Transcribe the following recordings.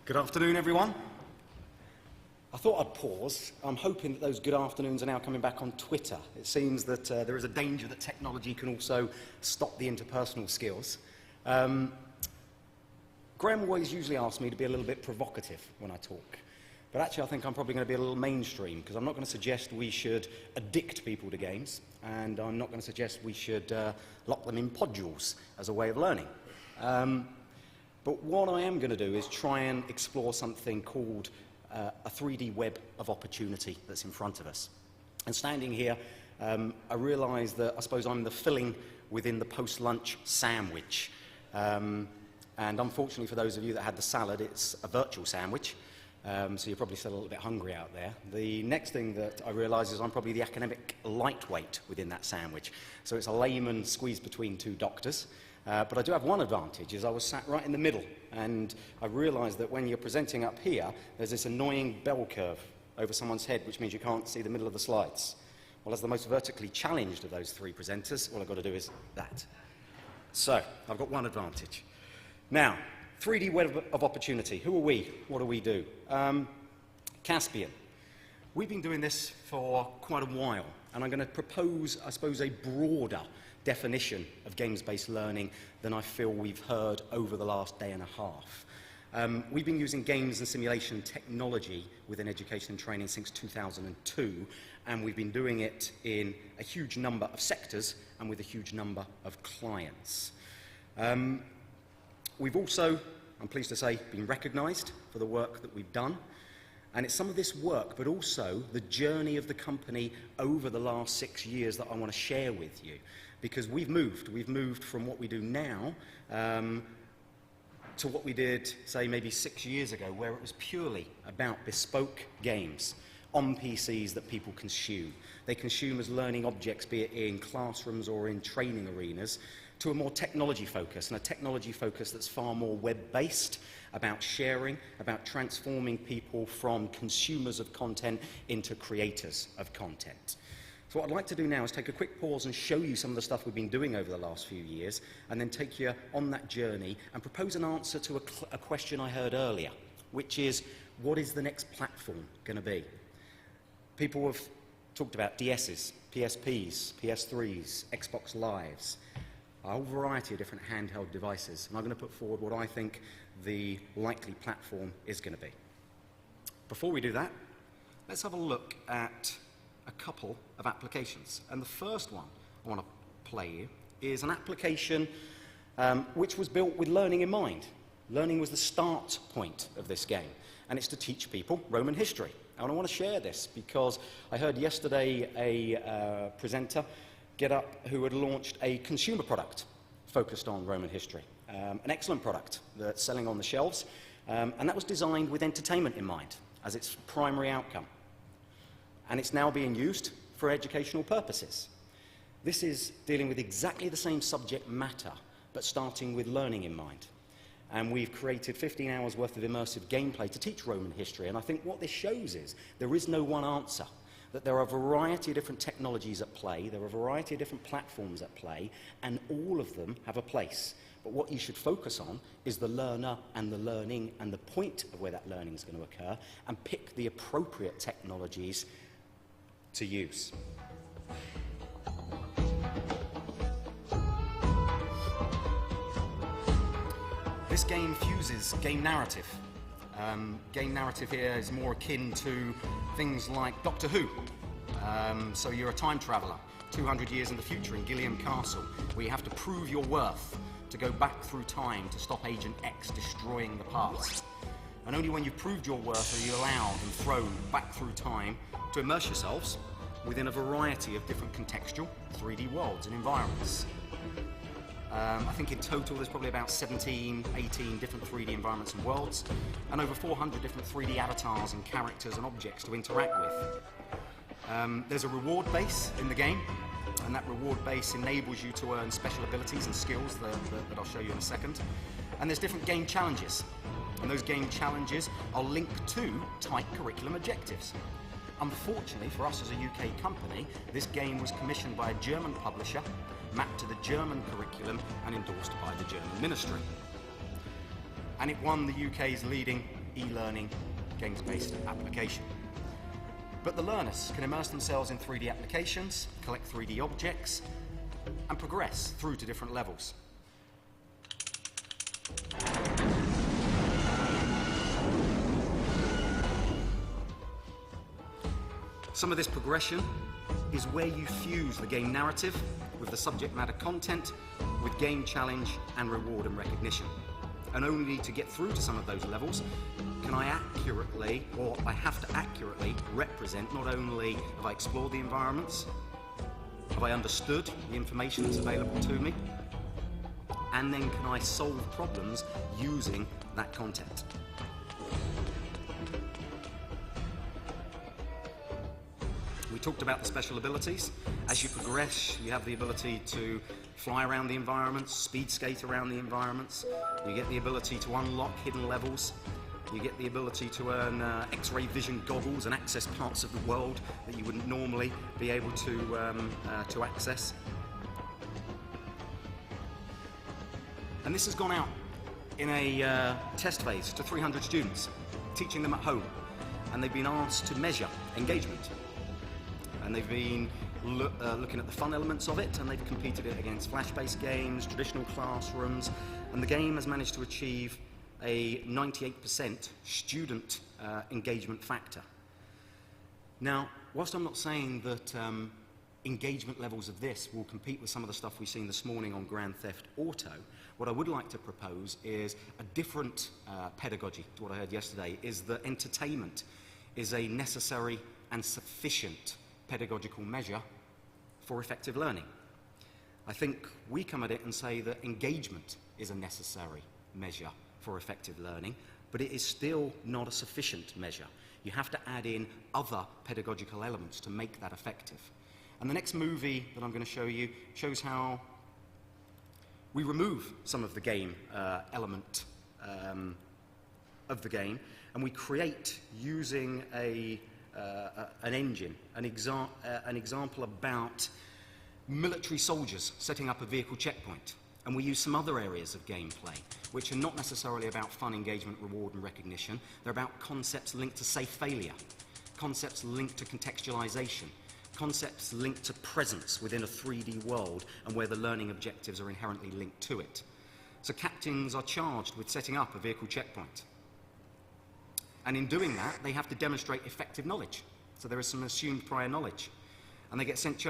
Good afternoon, everyone. I thought I'd pause. I'm hoping that those good afternoons are now coming back on Twitter. It seems that there is a danger that technology can also stop the interpersonal skills. Graeme always usually asks me to be a little bit provocative when I talk. But actually, I think I'm probably going to be a little mainstream, because I'm not going to suggest we should addict people to games, and I'm not going to suggest we should lock them in podules as a way of learning. But what I am going to do is try and explore something called a 3D web of opportunity that's in front of us. And standing here, I realise that I suppose I'm the filling within the post-lunch sandwich. And unfortunately for those of you that had the salad, it's a virtual sandwich. So you're probably still a little bit hungry out there. The next thing that I realise is I'm probably the academic lightweight within that sandwich. So it's a layman squeezed between two doctors. But I do have one advantage, is I was sat right in the middle, and I realised that when you're presenting up here, there's this annoying bell curve over someone's head, which means you can't see the middle of the slides. Well, as the most vertically challenged of those three presenters, all I've got to do is that. So, I've got one advantage. Now, 3D web of opportunity. Who are we? What do we do? Caspian. We've been doing this for quite a while, and I'm going to propose, I suppose, a broader definition of games-based learning than I feel we've heard over the last day and a half. We've been using games and simulation technology within education and training since 2002, and we've been doing it in a huge number of sectors and with a huge number of clients. We've also, I'm pleased to say, been recognised for the work that we've done. And it's some of this work, but also the journey of the company over the last 6 years that I want to share with you. Because we've moved from what we do now to what we did, say, maybe 6 years ago, where it was purely about bespoke games on PCs that people consume. They consume as learning objects, be it in classrooms or in training arenas, to a more technology focus, and a technology focus that's far more web-based, about sharing, about transforming people from consumers of content into creators of content. So what I'd like to do now is take a quick pause and show you some of the stuff we've been doing over the last few years, and then take you on that journey and propose an answer to a question I heard earlier, which is, what is the next platform going to be? People have talked about DSs, PSPs, PS3s, Xbox Lives, a whole variety of different handheld devices, and I'm going to put forward what I think the likely platform is going to be. Before we do that, let's have a look at a couple of applications. And the first one I want to play you is an application which was built with learning in mind. Learning was the start point of this game, and it's to teach people Roman history. And I want to share this because I heard yesterday a presenter get up who had launched a consumer product focused on Roman history. An excellent product that's selling on the shelves, and that was designed with entertainment in mind as its primary outcome. And it's now being used for educational purposes. This is dealing with exactly the same subject matter, but starting with learning in mind. And we've created 15 hours worth of immersive gameplay to teach Roman history, and I think what this shows is there is no one answer. That there are a variety of different technologies at play, there are a variety of different platforms at play, and all of them have a place. But what you should focus on is the learner and the learning and the point of where that learning is going to occur, and pick the appropriate technologies to use. This game fuses game narrative. Game narrative here is more akin to things like Doctor Who. So you're a time traveller 200 years in the future in Gilliam Castle, where you have to prove your worth to go back through time to stop Agent X destroying the past. And only when you've proved your worth are you allowed and thrown back through time to immerse yourselves within a variety of different contextual 3D worlds and environments. I think in total there's probably about 17, 18 different 3D environments and worlds, and over 400 different 3D avatars and characters and objects to interact with. There's a reward base in the game, and that reward base enables you to earn special abilities and skills that I'll show you in a second. And there's different game challenges, and those game challenges are linked to tight curriculum objectives. Unfortunately for us as a UK company, this game was commissioned by a German publisher, mapped to the German curriculum and endorsed by the German ministry. And it won the UK's leading e-learning, games-based application. But the learners can immerse themselves in 3D applications, collect 3D objects, and progress through to different levels. Some of this progression is where you fuse the game narrative with the subject matter content, with game challenge and reward and recognition. And only to get through to some of those levels can I accurately, or I have to accurately, represent not only have I explored the environments, have I understood the information that's available to me, and then can I solve problems using that content. We talked about the special abilities. As you progress, you have the ability to fly around the environments, speed skate around the environments. You get the ability to unlock hidden levels. You get the ability to earn X-ray vision goggles and access parts of the world that you wouldn't normally be able to access. And this has gone out in a test phase to 300 students, teaching them at home. And they've been asked to measure engagement. And they've been looking at the fun elements of it, and they've competed it against flash-based games, traditional classrooms, and the game has managed to achieve a 98% student engagement factor. Now, whilst I'm not saying that engagement levels of this will compete with some of the stuff we've seen this morning on Grand Theft Auto, what I would like to propose is a different pedagogy to what I heard yesterday, is that entertainment is a necessary and sufficient pedagogical measure for effective learning. I think we come at it and say that engagement is a necessary measure for effective learning, but it is still not a sufficient measure. You have to add in other pedagogical elements to make that effective. And the next movie that I'm going to show you shows how we remove some of the game element of the game, and we create using an engine, an example about military soldiers setting up a vehicle checkpoint. And we use some other areas of gameplay, which are not necessarily about fun, engagement, reward, and recognition. They're about concepts linked to safe failure, concepts linked to contextualization, concepts linked to presence within a 3D world and where the learning objectives are inherently linked to it. So captains are charged with setting up a vehicle checkpoint. And in doing that, they have to demonstrate effective knowledge. So there is some assumed prior knowledge. And they get sent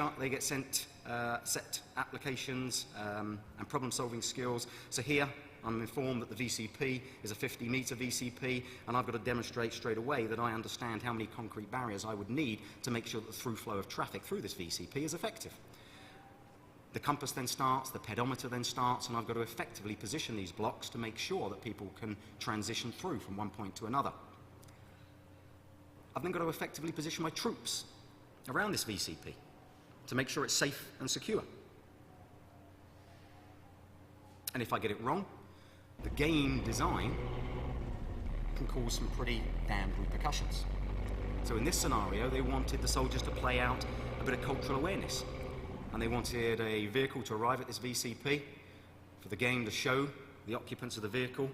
set applications and problem-solving skills. So here, I'm informed that the VCP is a 50-meter VCP, and I've got to demonstrate straight away that I understand how many concrete barriers I would need to make sure that the through flow of traffic through this VCP is effective. The compass then starts, the pedometer then starts, and I've got to effectively position these blocks to make sure that people can transition through from one point to another. I've then got to effectively position my troops around this VCP to make sure it's safe and secure. And if I get it wrong, the game design can cause some pretty damned repercussions. So in this scenario, they wanted the soldiers to play out a bit of cultural awareness. And they wanted a vehicle to arrive at this VCP, for the game to show the occupants of the vehicle,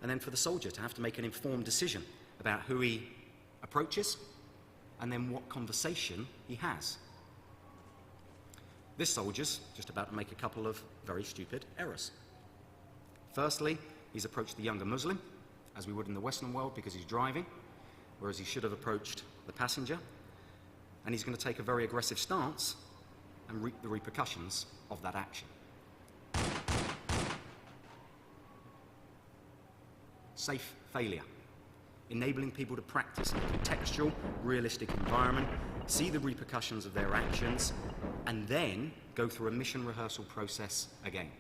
and then for the soldier to have to make an informed decision about who he approaches and then what conversation he has. This soldier's just about to make a couple of very stupid errors. Firstly, he's approached the younger Muslim, as we would in the Western world, because he's driving, whereas he should have approached the passenger. And he's going to take a very aggressive stance and reap the repercussions of that action. Safe failure. Enabling people to practice in a contextual, realistic environment, see the repercussions of their actions, and then go through a mission rehearsal process again.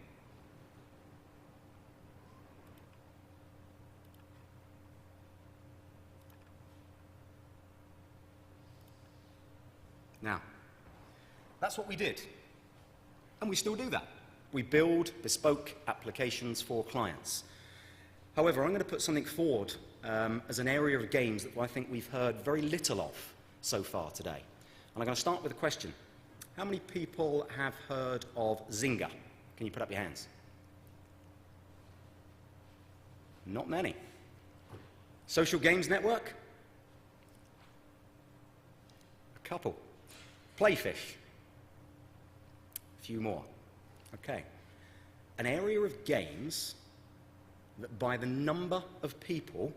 Now, that's what we did, and we still do that. We build bespoke applications for clients. However, I'm going to put something forward as an area of games that I think we've heard very little of so far today. And I'm going to start with a question. How many people have heard of Zynga? Can you put up your hands? Not many. Social games network? A couple. Playfish. A few more. Okay. An area of games that by the number of people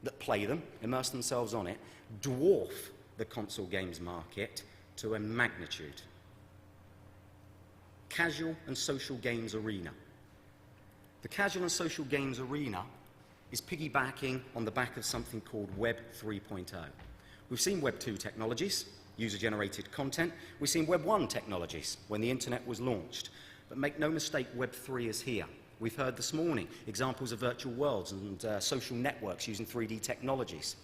that play them, immerse themselves on it, dwarf the console games market to a magnitude. Casual and social games arena. The casual and social games arena is piggybacking on the back of something called Web 3.0. We've seen Web 2 technologies, user-generated content. We've seen Web 1 technologies when the internet was launched. But make no mistake, Web 3 is here. We've heard this morning examples of virtual worlds and social networks using 3D technologies.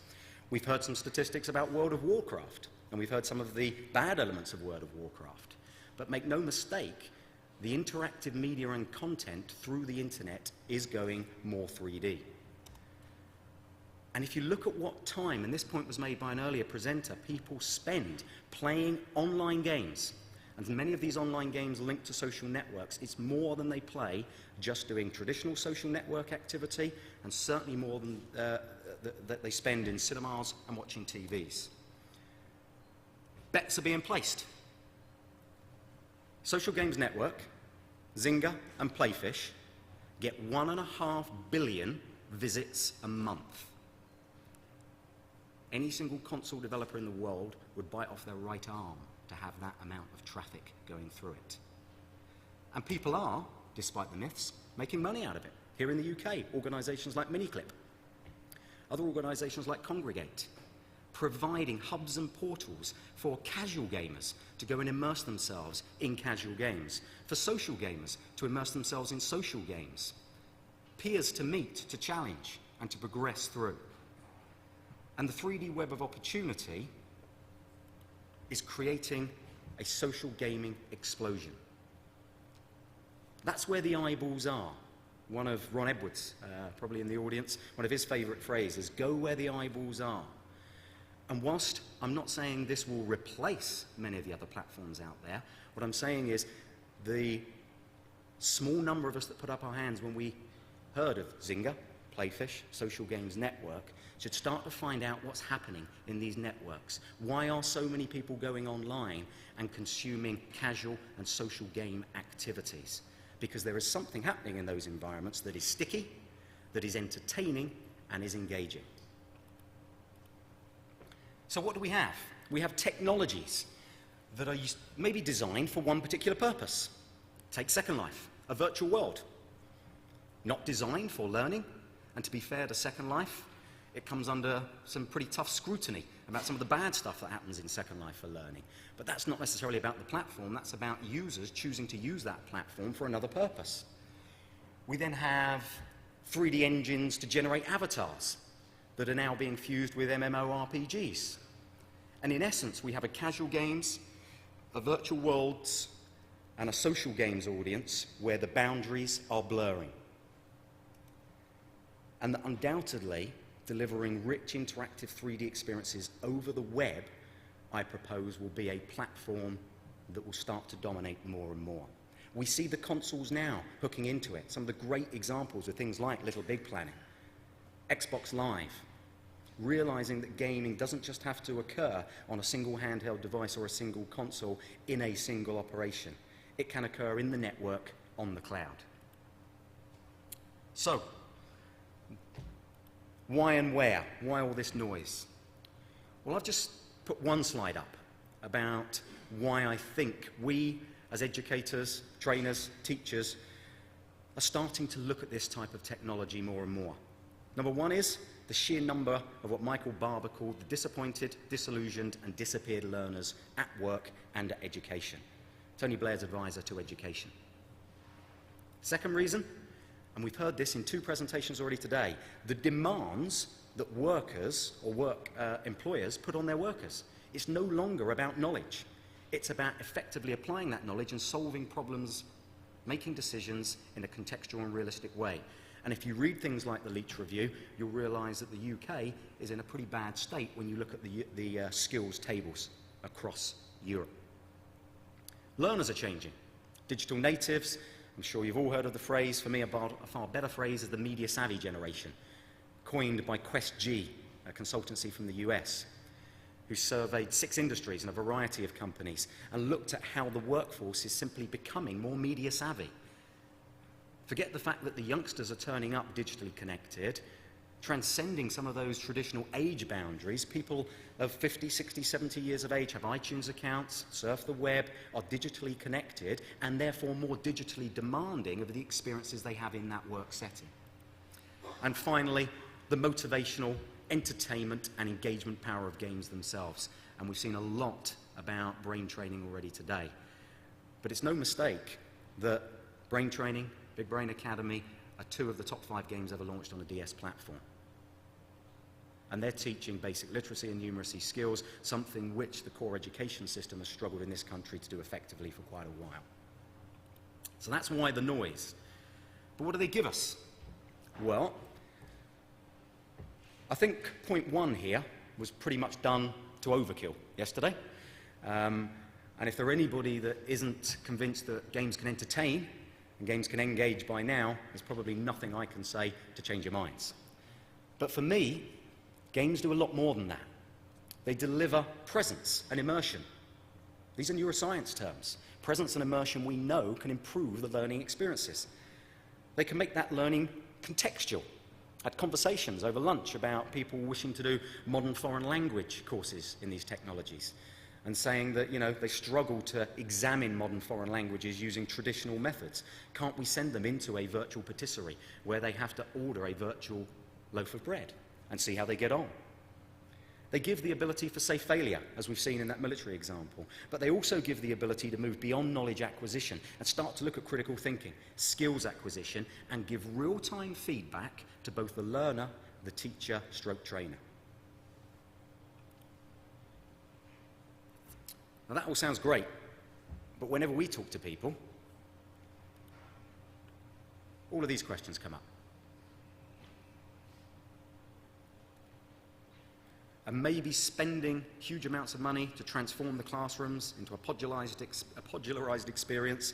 We've heard some statistics about World of Warcraft, and we've heard some of the bad elements of World of Warcraft. But make no mistake, the interactive media and content through the internet is going more 3D. And if you look at what time, and this point was made by an earlier presenter, people spend playing online games, and many of these online games linked to social networks, it's more than they play just doing traditional social network activity, and certainly more than that they spend in cinemas and watching TVs. Bets are being placed. Social Games Network, Zynga and Playfish get 1.5 billion visits a month. Any single console developer in the world would bite off their right arm to have that amount of traffic going through it. And people are, despite the myths, making money out of it. Here in the UK, organisations like Miniclip, other organisations like Congregate, providing hubs and portals for casual gamers to go and immerse themselves in casual games, for social gamers to immerse themselves in social games, peers to meet, to challenge, and to progress through. And the 3D web of opportunity is creating a social gaming explosion. That's where the eyeballs are. One of Ron Edwards, probably in the audience, one of his favourite phrases, go where the eyeballs are. And whilst I'm not saying this will replace many of the other platforms out there, what I'm saying is the small number of us that put up our hands when we heard of Zynga, Playfish, Social Games Network, should start to find out what's happening in these networks. Why are so many people going online and consuming casual and social game activities? Because there is something happening in those environments that is sticky, that is entertaining, and is engaging. So what do we have? We have technologies that are maybe designed for one particular purpose. Take Second Life, a virtual world. Not designed for learning, and to be fair to Second Life, it comes under some pretty tough scrutiny about some of the bad stuff that happens in Second Life for learning. But that's not necessarily about the platform, that's about users choosing to use that platform for another purpose. We then have 3D engines to generate avatars that are now being fused with MMORPGs. And in essence, we have a casual games, a virtual worlds, and a social games audience where the boundaries are blurring. And that undoubtedly, delivering rich interactive 3D experiences over the web, I propose, will be a platform that will start to dominate more and more. We see the consoles now hooking into it. Some of the great examples are things like Little Big Planet, Xbox Live, realizing that gaming doesn't just have to occur on a single handheld device or a single console in a single operation. It can occur in the network on the cloud. So, why and where? Why all this noise? Well, I've just put one slide up about why I think we, as educators, trainers, teachers, are starting to look at this type of technology more and more. Number one is the sheer number of what Michael Barber called the disappointed, disillusioned, and disappeared learners at work and at education. Tony Blair's advisor to education. Second reason, and we've heard this in 2 presentations already today, the demands that workers or employers put on their workers. It's no longer about knowledge. It's about effectively applying that knowledge and solving problems, making decisions in a contextual and realistic way. And if you read things like the Leach Review, you'll realise that the UK is in a pretty bad state when you look at the skills tables across Europe. Learners are changing. Digital natives, I'm sure you've all heard of the phrase, for me a far better phrase is the media savvy generation. coined by QuestG, a consultancy from the US, who surveyed 6 industries and a variety of companies and looked at how the workforce is simply becoming more media savvy. Forget the fact that the youngsters are turning up digitally connected, transcending some of those traditional age boundaries. People of 50, 60, 70 years of age have iTunes accounts, surf the web, are digitally connected, and therefore more digitally demanding of the experiences they have in that work setting. And finally, the motivational, entertainment and engagement power of games themselves. And we've seen a lot about brain training already today. But it's no mistake that brain training, Big Brain Academy are 2 of the top 5 games ever launched on a DS platform. And they're teaching basic literacy and numeracy skills, something which the core education system has struggled in this country to do effectively for quite a while. So that's why the noise. But what do they give us? Well, I think point 1 here was pretty much done to overkill yesterday. And if there's anybody that isn't convinced that games can entertain and games can engage by now, there's probably nothing I can say to change your minds. But for me, games do a lot more than that. They deliver presence and immersion. These are neuroscience terms. Presence and immersion, we know, can improve the learning experiences. They can make that learning contextual. I had conversations over lunch about people wishing to do modern foreign language courses in these technologies and saying that, they struggle to examine modern foreign languages using traditional methods. Can't we send them into a virtual patisserie where they have to order a virtual loaf of bread and see how they get on? They give the ability for safe failure, as we've seen in that military example, but they also give the ability to move beyond knowledge acquisition and start to look at critical thinking, skills acquisition, and give real-time feedback to both the learner, the teacher, stroke trainer. Now that all sounds great, but whenever we talk to people, all of these questions come up. And maybe spending huge amounts of money to transform the classrooms into a modularized experience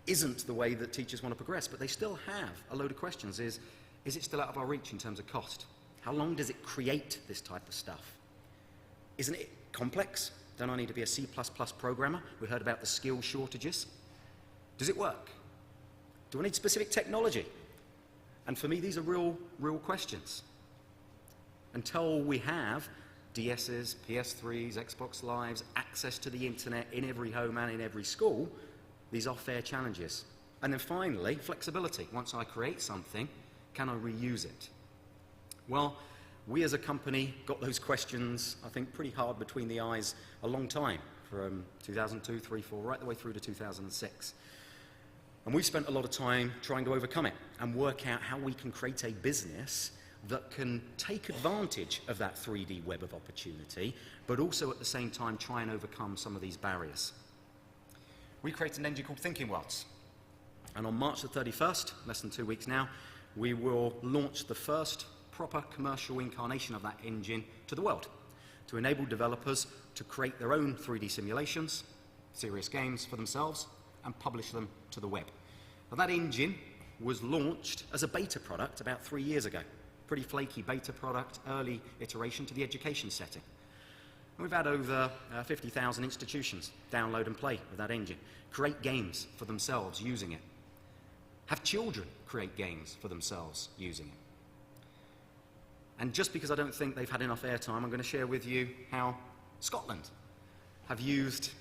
isn't the way that teachers want to progress, but they still have a load of questions. Is it still out of our reach in terms of cost? How long does it create this type of stuff? Isn't it complex? Don't I need to be a C++ programmer? We heard about the skill shortages. Does it work? Do I need specific technology? And for me, these are real questions. Until we have DSs, PS3s, Xbox Lives, access to the internet in every home and in every school, these are fair challenges. And then finally, flexibility. Once I create something, can I reuse it? Well, we as a company got those questions, I think, pretty hard between the eyes a long time, from 2002, 3, 4, right the way through to 2006. And we've spent a lot of time trying to overcome it and work out how we can create a business that can take advantage of that 3D web of opportunity, but also at the same time try and overcome some of these barriers. We created an engine called Thinking Worlds. And on March the 31st, less than 2 weeks now, we will launch the first proper commercial incarnation of that engine to the world, to enable developers to create their own 3D simulations, serious games for themselves, and publish them to the web. Now, that engine was launched as a beta product about 3 years ago. Pretty flaky beta product, early iteration to the education setting. And we've had over 50,000 institutions download and play with that engine, create games for themselves using it, have children create games for themselves using it. And just because I don't think they've had enough airtime, I'm going to share with you how Scotland have used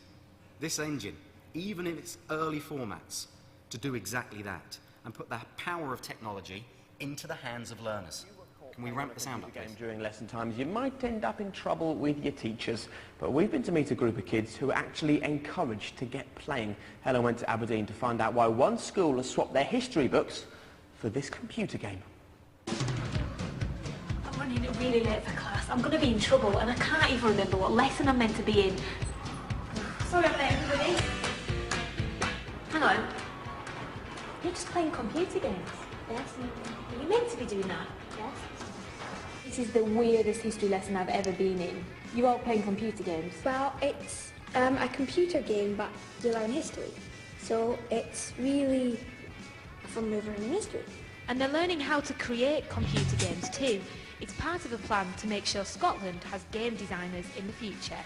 this engine, even in its early formats, to do exactly that and put the power of technology into the hands of learners. Can we ramp the sound up, please? During lesson times, you might end up in trouble with your teachers, but we've been to meet a group of kids who are actually encouraged to get playing. Helen went to Aberdeen to find out why one school has swapped their history books for this computer game. I'm running really late for class. I'm going to be in trouble, and I can't even remember what lesson I'm meant to be in. Sorry I'm late, everybody. Hang on. You're just playing computer games? Yes. Are you meant to be doing that? Yes. This is the weirdest history lesson I've ever been in. You are playing computer games? Well, it's a computer game, but you learn history. So it's really a fun way of learning history. And they're learning how to create computer games too. It's part of a plan to make sure Scotland has game designers in the future.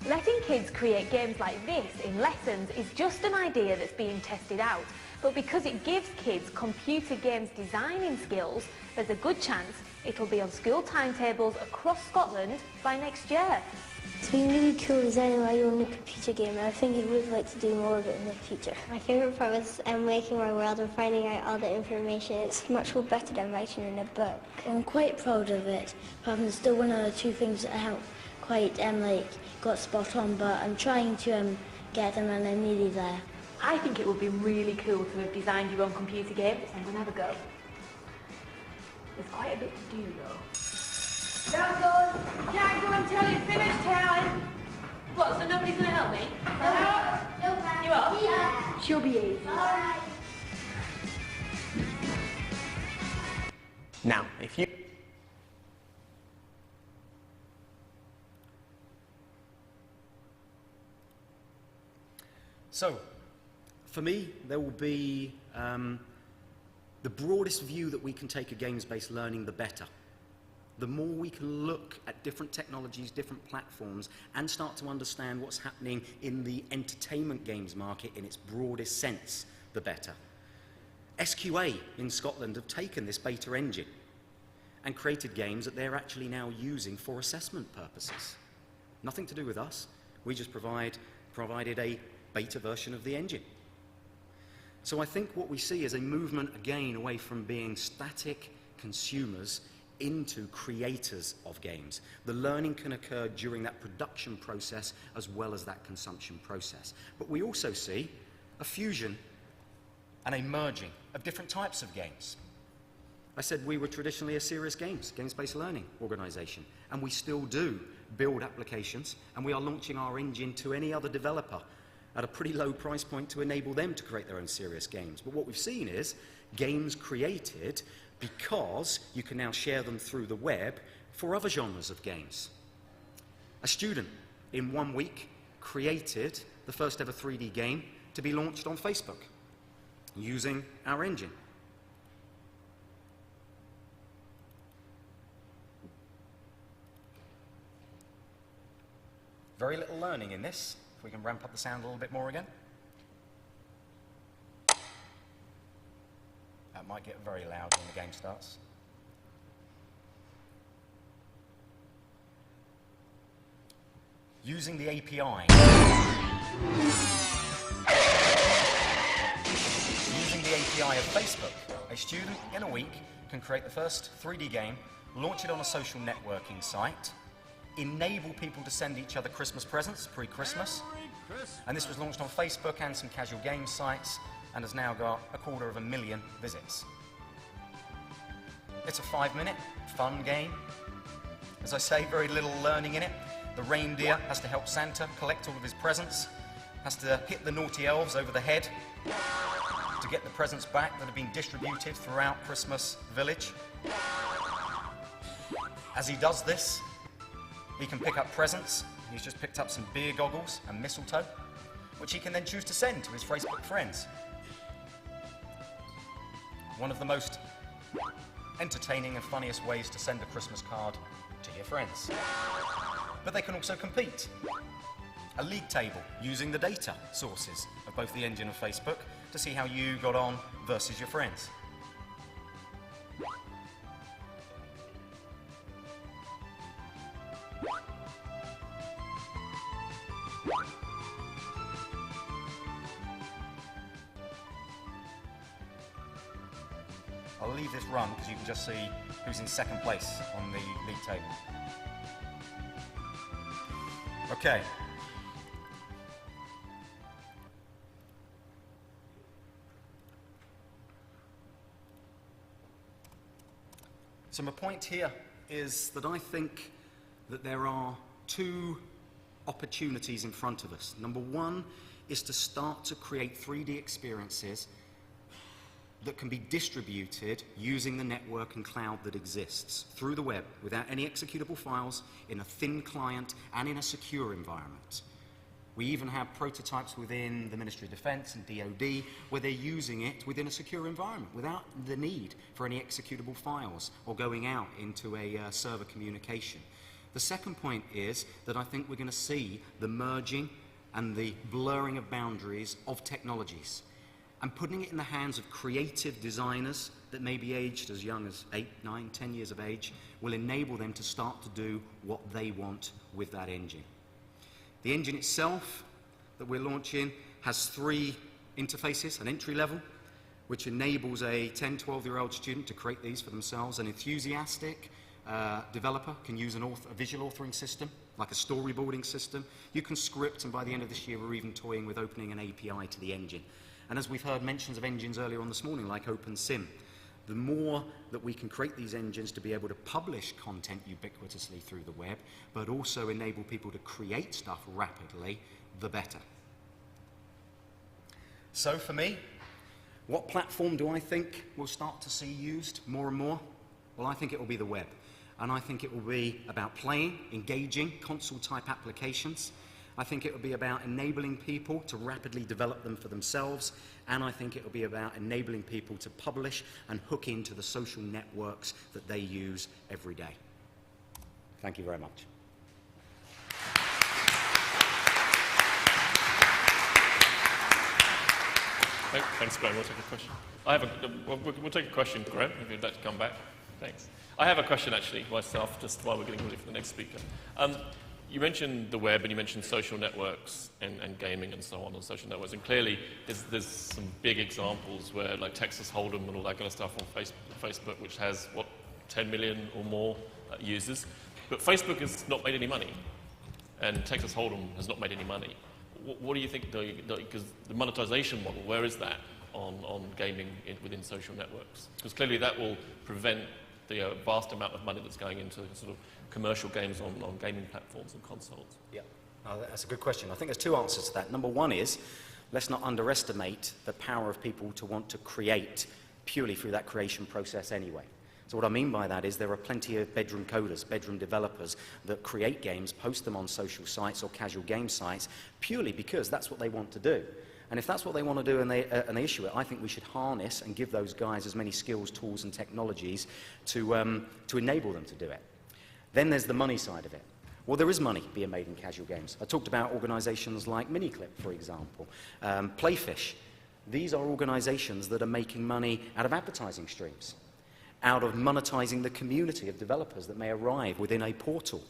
Letting kids create games like this in lessons is just an idea that's being tested out. But because it gives kids computer games designing skills, there's a good chance it'll be on school timetables across Scotland by next year. It's been really cool designing my own computer game, and I think I would like to do more of it in the future. My favourite part was making my world and finding out all the information. It's much more better than writing in a book. I'm quite proud of it, apart from still one or two things that I haven't quite got spot on, but I'm trying to get them and I'm nearly there. I think it would be really cool to have designed your own computer game, so I'm going to have a go. There's quite a bit to do though. Duncan, can't go until it's finished, Helen. What, so nobody's going to help me? No. You are? Yeah. She'll be easy. Alright. Now, if you... So, for me, there will be the broadest view that we can take of games-based learning, the better. The more we can look at different technologies, different platforms, and start to understand what's happening in the entertainment games market in its broadest sense, the better. SQA in Scotland have taken this beta engine and created games that they're actually now using for assessment purposes. Nothing to do with us. We just provided a beta version of the engine. So I think what we see is a movement again away from being static consumers into creators of games. The learning can occur during that production process as well as that consumption process. But we also see a fusion and a merging of different types of games. I said we were traditionally a serious games-based learning organisation, and we still do build applications, and we are launching our engine to any other developer at a pretty low price point to enable them to create their own serious games. But what we've seen is games created because you can now share them through the web for other genres of games. A student in 1 week created the first ever 3D game to be launched on Facebook using our engine. Very little learning in this. If we can ramp up the sound a little bit more again. That might get very loud when the game starts. Using the API. Using the API of Facebook, a student in a week can create the first 3D game, launch it on a social networking site, enable people to send each other Christmas presents pre-Christmas, and this was launched on Facebook and some casual game sites and has now got 250,000 visits. It's a 5-minute fun game. As I say, very little learning in it. The reindeer has to help Santa collect all of his presents, has to hit the naughty elves over the head to get the presents back that have been distributed throughout Christmas Village. As he does this, he can pick up presents. He's just picked up some beer goggles and mistletoe, which he can then choose to send to his Facebook friends. One of the most entertaining and funniest ways to send a Christmas card to your friends. But they can also compete. A league table using the data sources of both the engine and Facebook to see how you got on versus your friends. I'll leave this run because you can just see who's in second place on the league table. Okay. So my point here is that I think that there are two opportunities in front of us. Number one is to start to create 3D experiences that can be distributed using the network and cloud that exists through the web without any executable files, in a thin client and in a secure environment. We even have prototypes within the Ministry of Defence and DoD where they're using it within a secure environment without the need for any executable files or going out into a server communication. The second point is that I think we're going to see the merging and the blurring of boundaries of technologies and putting it in the hands of creative designers that may be aged as young as 8, 9, 10 years of age will enable them to start to do what they want with that engine. The engine itself that we're launching has 3 interfaces, an entry level, which enables a 10, 12-year-old student to create these for themselves. An enthusiastic developer can use a visual authoring system, like a storyboarding system. You can script, and by the end of this year, we're even toying with opening an API to the engine. And as we've heard mentions of engines earlier on this morning, like OpenSim, the more that we can create these engines to be able to publish content ubiquitously through the web, but also enable people to create stuff rapidly, the better. So for me, what platform do I think we'll start to see used more and more? Well, I think it will be the web. And I think it will be about playing, engaging, console-type applications. I think it will be about enabling people to rapidly develop them for themselves, and I think it will be about enabling people to publish and hook into the social networks that they use every day. Thank you very much. Thanks, Graeme. We'll take a question. We'll take a question, Graeme, if you'd like to come back. Thanks. I have a question, actually, myself, just while we're getting ready for the next speaker. You mentioned the web and you mentioned social networks and gaming and so on social networks, and clearly there's some big examples where, like Texas Hold'em and all that kind of stuff on Facebook, which has, 10 million or more users. But Facebook has not made any money, and Texas Hold'em has not made any money. What do you think, because the monetization model, where is that on gaming within social networks? Because clearly that will prevent the vast amount of money that's going into sort of commercial games on gaming platforms and consoles. Yeah, that's a good question. I think there's 2 answers to that. Number one is, let's not underestimate the power of people to want to create purely through that creation process anyway. So what I mean by that is there are plenty of bedroom coders, bedroom developers that create games, post them on social sites or casual game sites purely because that's what they want to do. And if that's what they want to do and they issue it, I think we should harness and give those guys as many skills, tools and technologies to enable them to do it. Then there's the money side of it. Well, there is money being made in casual games. I talked about organizations like Miniclip, for example, Playfish. These are organizations that are making money out of advertising streams, out of monetizing the community of developers that may arrive within a portal.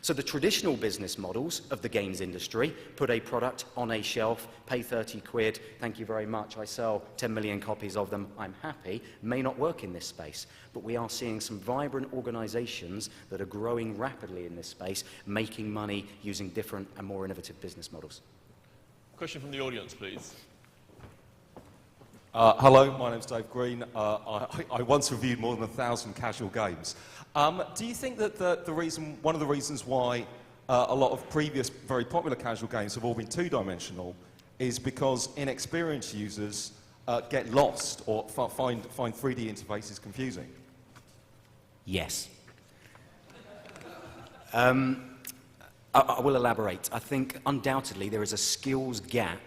So the traditional business models of the games industry, put a product on a shelf, pay 30 quid, thank you very much, I sell 10 million copies of them, I'm happy, may not work in this space. But we are seeing some vibrant organizations that are growing rapidly in this space, making money using different and more innovative business models. Question from the audience, please. Hello, my name's Dave Green. I once reviewed more than 1,000 casual games. Do you think that one of the reasons why a lot of previous very popular casual games have all been two-dimensional is because inexperienced users get lost or find 3D interfaces confusing? Yes. I will elaborate. I think undoubtedly there is a skills gap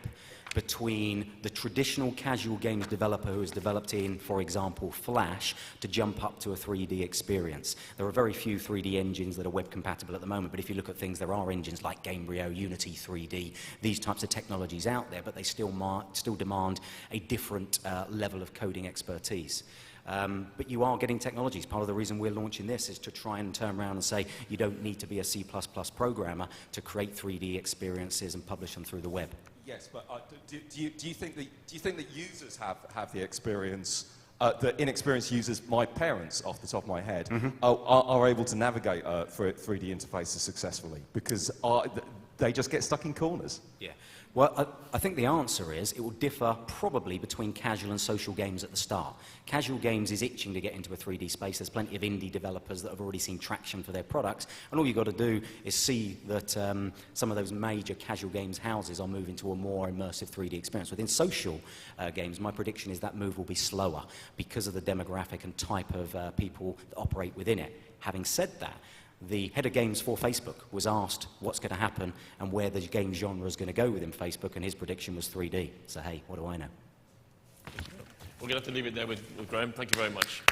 between the traditional casual games developer who has developed in, for example, Flash, to jump up to a 3D experience. There are very few 3D engines that are web compatible at the moment, but if you look at things, there are engines like Gamebryo, Unity 3D, these types of technologies out there, but they still demand a different level of coding expertise. But you are getting technologies. Part of the reason we're launching this is to try and turn around and say you don't need to be a C++ programmer to create 3D experiences and publish them through the web. Yes, but do you think that users have the experience, that inexperienced users, my parents off the top of my head, are able to navigate through 3D interfaces successfully because they just get stuck in corners? Yeah. Well, I think the answer is it will differ probably between casual and social games at the start. Casual games is itching to get into a 3D space. There's plenty of indie developers that have already seen traction for their products, and all you've got to do is see that some of those major casual games houses are moving to a more immersive 3D experience. Within social games, my prediction is that move will be slower because of the demographic and type of people that operate within it. Having said that, the head of games for Facebook was asked what's going to happen and where the game genre is going to go within Facebook, and his prediction was 3D. So hey, what do I know? We're going to have to leave it there with Graeme. Thank you very much.